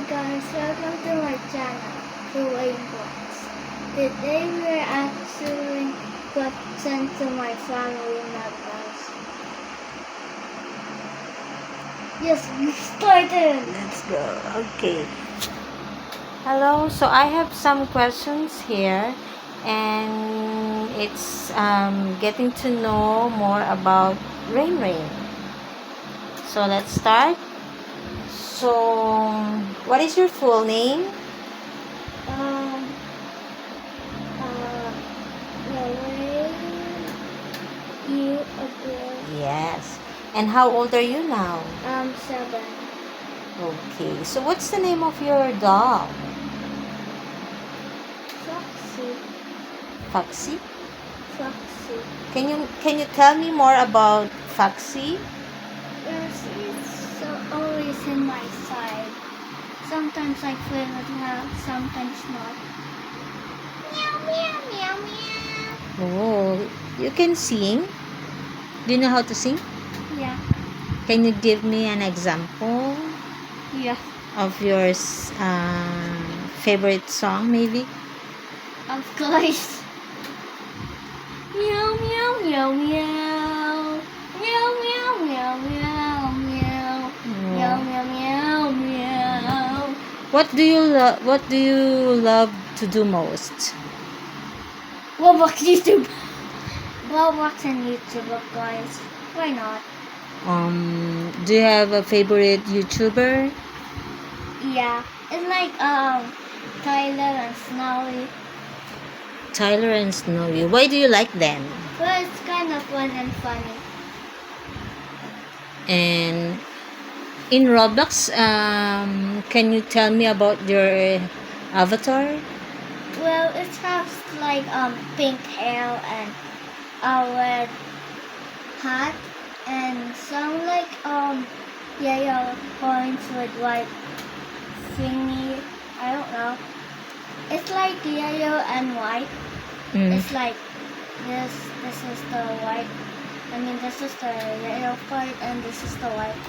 guys, welcome to my channel, Ruin Books. Today we're answering questions to my family members. Yes, we started! Let's go. Okay. Hello. So I have some questions here, and it's getting to know more about Rain Rain. So let's start. So, what is your full name? Lorraine, you again. Yes. And how old are you now? 7. Okay. So what's the name of your dog? Foxy. Foxy? Foxy. Can you tell me more about Foxy? Yes, it's always in my side. Sometimes I play with her, sometimes not. Meow, meow, meow, meow. Oh, you can sing? Do you know how to sing? Yeah, Can you give me an example yeah. of your favorite song, maybe? Of course. Meow, meow, meow, meow. Meow, meow, meow, meow, meow. Meow, meow, meow, meow. What do you love to do most? Roblox YouTube. Roblox and YouTube, of course. Why not? Do you have a favorite YouTuber? Yeah. It's like Tyler and Snowy. Tyler and Snowy. Why do you like them? Well, it's kind of fun and funny. And in Roblox, can you tell me about your avatar? Well, it has like pink hair and a red hat and some like yellow points with white thingy. I don't know. It's like yellow and white. It's like this. This is the white. I mean, this is the yellow part, and this is the white,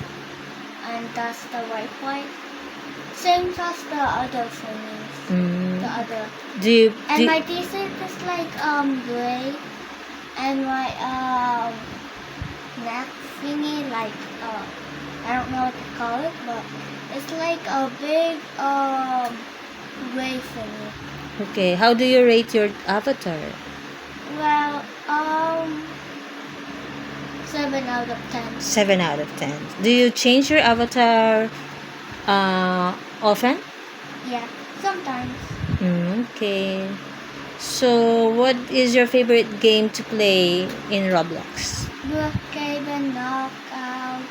and that's the white. Same as the other thingies. The other. And my t-shirt is like gray, and my neck thingy like I don't know what to call it, but it's like a big gray thingy. Okay, how do you rate your avatar? Well, 7 out of 10. 7 out of 10. Do you change your avatar often? Yeah, sometimes. Okay. So, what is your favorite game to play in Roblox? Brookhaven, Knockout,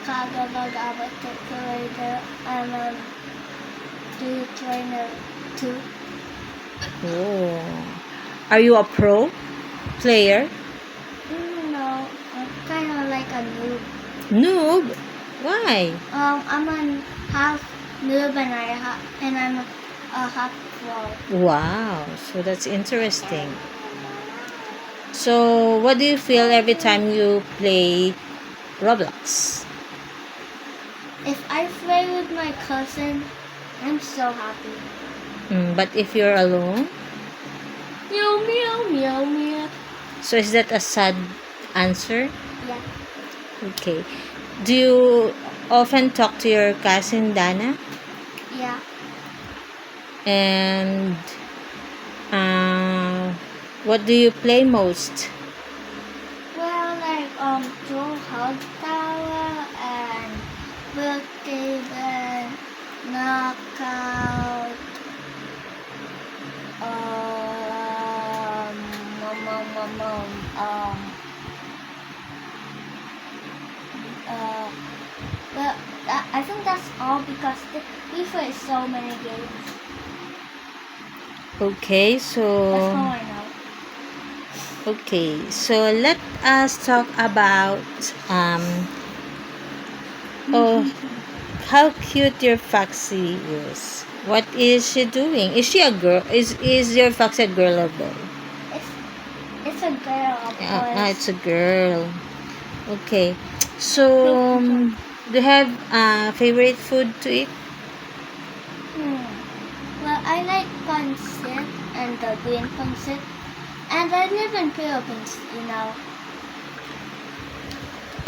Kagabag, Avatar Trader, and Do Trainer 2. Oh. Are you a pro player? No, I'm kind of like a noob. Noob? Why? I'm a half noob and I'm a half pro. Wow. So, that's interesting. So, what do you feel every time you play Roblox? If I play with my cousin, I'm so happy. But if you're alone? Meow, meow, meow, meow. So, is that a sad answer? Yeah. Okay. Do you often talk to your cousin Dana? Yeah. And what do you play most? Well, like Joe Hog Tower and Brookhaven, Knockout, um, um, um, um, uh, well, I think that's all because we play so many games. Okay, That's so all I know. let us talk about how cute your Foxy is. What is she doing? Is she a girl? Is your Foxy a girl or boy? It's a girl, of course. It's a girl. Okay. So Do you have favorite food to eat? Well, I like pancit and the green pancit. And I live in Philippines, you know.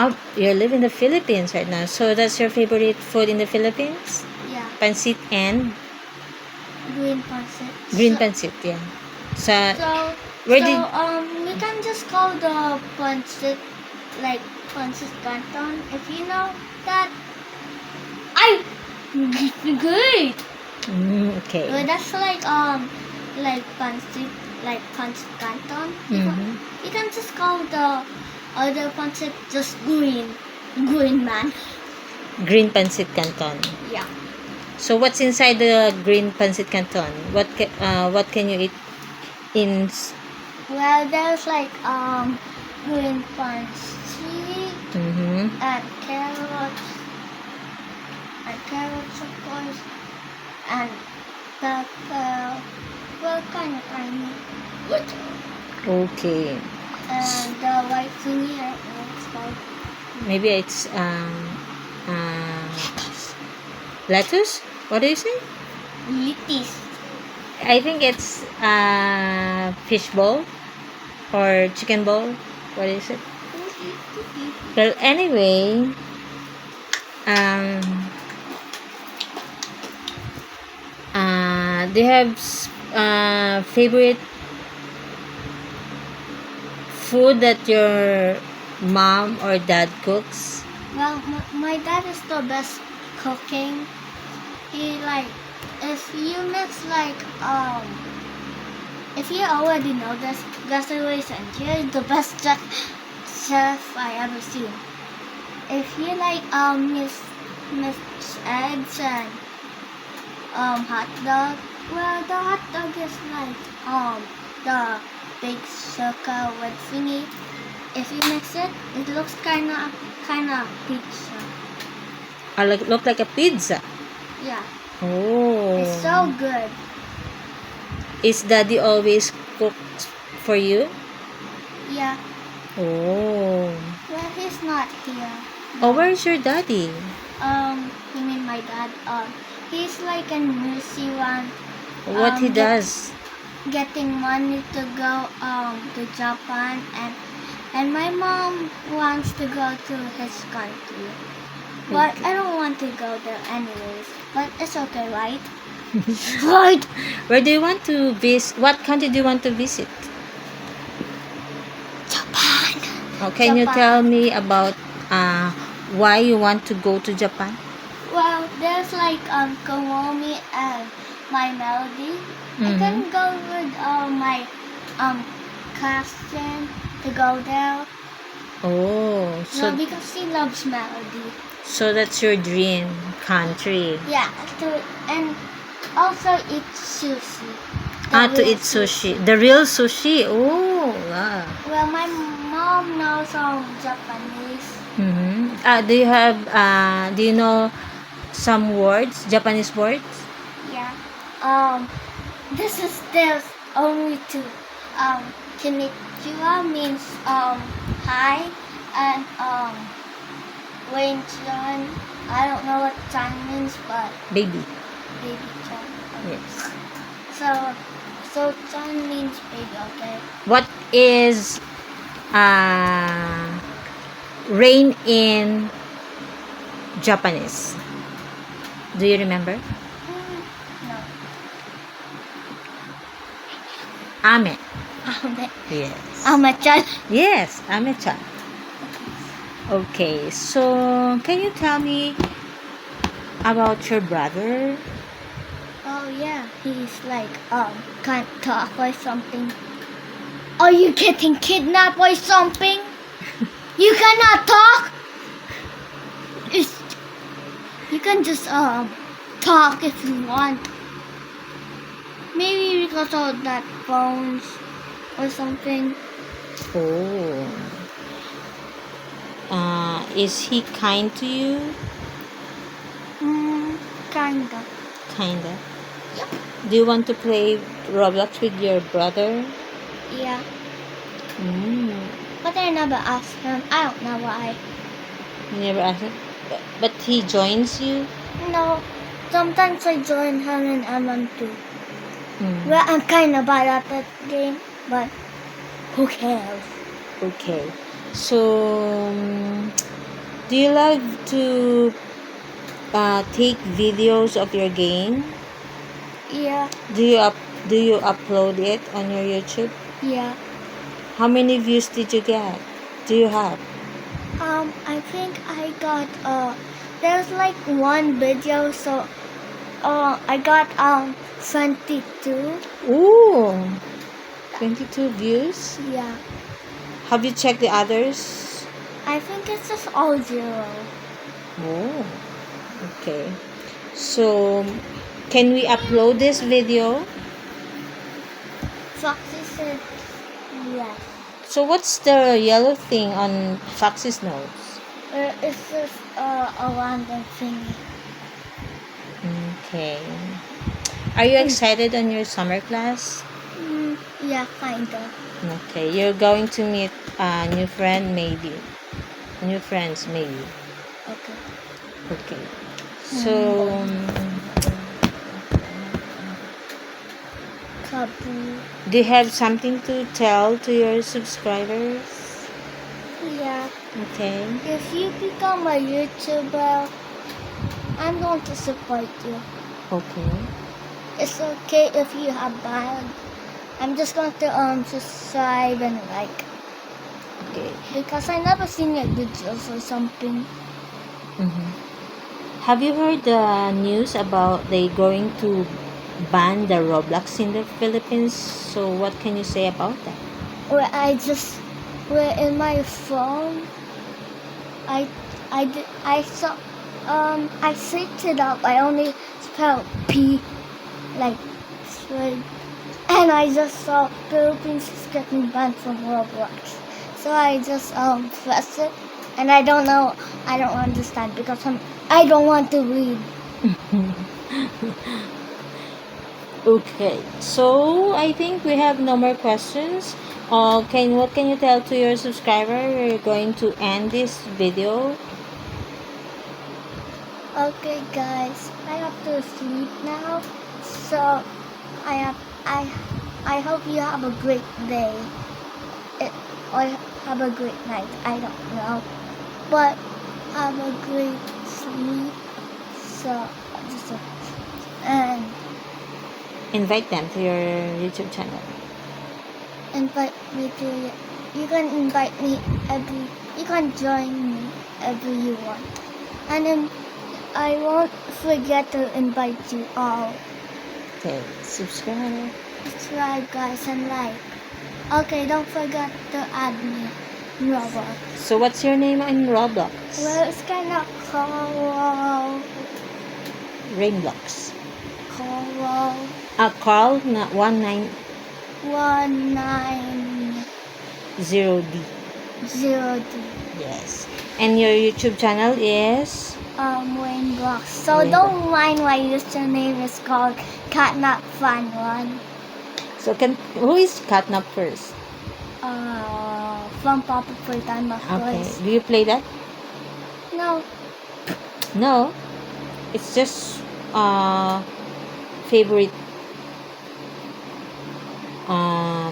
Oh, you live in the Philippines right now. So that's your favorite food in the Philippines? Yeah, Pancit and green pancit. green pancit, yeah. So, So, where so did... we can just call the pancit like pancit canton. If you know that, I good. okay. Well, that's like pancit canton. You can just call the other pancit just green man. Green pancit canton. Yeah. So what's inside the green pancit canton? What can you eat in? Well, there's like green pancit Mm-hmm. and carrots of course, and pepper. Well, kind of tiny. Okay. And the white thingy, I don't know what it's called. Maybe it's lettuce. What do you say? Litis. I think it's fish bowl or chicken bowl. What is it? Well, anyway, um, do you have favorite food that your mom or dad cooks? Well, my dad is the best cooking. He like if you mix if you already know this, Gastaways and he is the best chef I ever seen. If you like mix eggs and hot dog, well the hot dog is like the big circle with thingy. If you mix it, it looks kinda pizza. Look like a pizza. Yeah. Oh. It's so good. Is daddy always cooked for you? Yeah. Oh. Well, he's not here. Oh, where's your daddy? You mean my dad? He's like in New Zealand. What he does? Getting money to go to Japan, and my mom wants to go to his country. But I don't want to go there anyways. But it's okay, right? Right. Where do you want to visit? What country do you want to visit? Japan. Oh, can you Japan. tell me about why you want to go to Japan? Well, there's like Komomi and my melody. I can go with my cousin to go there. Oh, No, because she loves melody. so that's your dream country. Yeah, and also eat sushi. To eat sushi. The real sushi. Oh, wow. Well, my mom knows Japanese. Do you have do you know some words, Japanese words? Yeah. This is there's only two. Konnichiwa means hi, and Wayne-chan. I don't know what chan means, but Baby. baby chan. Yes. So chan means baby. Okay. What is rain in Japanese? Do you remember? No. Ame. Ame. Yes. Ame-chan. Yes, ame-chan. Okay, so can you tell me about your brother? Oh yeah, he's like can't talk or something. Are you getting kidnapped or something? You cannot talk. You can just talk if you want. Maybe because of that phones or something. Oh. Is he kind to you? Kinda. Kinda. Yep. Do you want to play Roblox with your brother? Yeah. Mm. But I never asked him. I don't know why. You never asked him? But he joins you? No, sometimes I join him in MM2. Hmm. Well, I'm kind of bad at that game, but who cares? Okay. So, do you love to take videos of your game? Yeah, Do you upload it on your YouTube? yeah. How many views did you get? Do you have? I think I got there's like one video, so I got 22. Ooh, 22 views. Yeah, Have you checked the others? I think it's just all zero. Oh, okay. So, can we upload this video? Foxy said yes. So, what's the yellow thing on Foxy's nose? It's just a random thingy. Okay. Are you excited on your summer class? Yeah, kinda. Okay, you're going to meet a new friend, maybe. New friends, maybe. Okay. Okay. So, Kabu. do you have something to tell to your subscribers? Yeah. Okay. If you become a YouTuber, I'm going to support you. Okay. It's okay if you have bad. I'm just going to subscribe and like Okay. because I never seen your videos or something. Mm-hmm. Have you heard the news about they going to ban the Roblox in the Philippines? So what can you say about that? Where in my phone, I saw I searched it up. I only spelled P like straight, and I just saw Philippines is getting banned from Roblox. So I just pressed it, and I don't know. I don't understand because I don't want to read. Okay, so I think we have no more questions. What can you tell to your subscriber? We're going to end this video. Okay, guys, I have to sleep now. So I I hope you have a great day. Or have a great night. I don't know, but have a great sleep. So just and Invite them to your YouTube channel. invite me to. You can invite me every. You can join me every you want, and then I won't forget to invite you all. Okay, subscribe. Subscribe, guys, and like. Okay, don't forget to add me in Roblox. So what's your name in Roblox? Well, it's kind of Coral. Rainblocks. Coral. Carl, not 190D. 190D. Yes. And your YouTube channel is? Wayne Blocks. So Wayne don't mind my username is called Catnap Fun One. So who is Catnap first? From Papa Fulton, of Okay. course. Do you play that? No, No. It's just favorite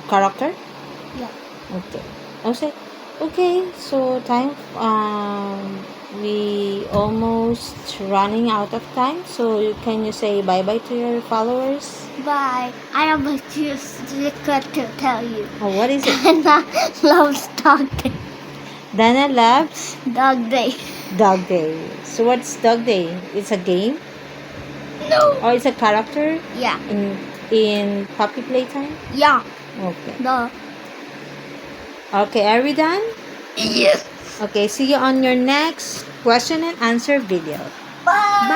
character? yeah. Okay. Okay, so time we almost running out of time. So can you say bye-bye to your followers? Bye. I have a secret to tell you. Oh, what is it? And I love Dog Day. Dana loves Dog Day. Dog Day. So what's Dog Day? It's a game No. or it's a character Yeah. in Puppy Playtime? Yeah. Okay. The. Okay, are we done? Yes. Okay, see you on your next question and answer video. Bye.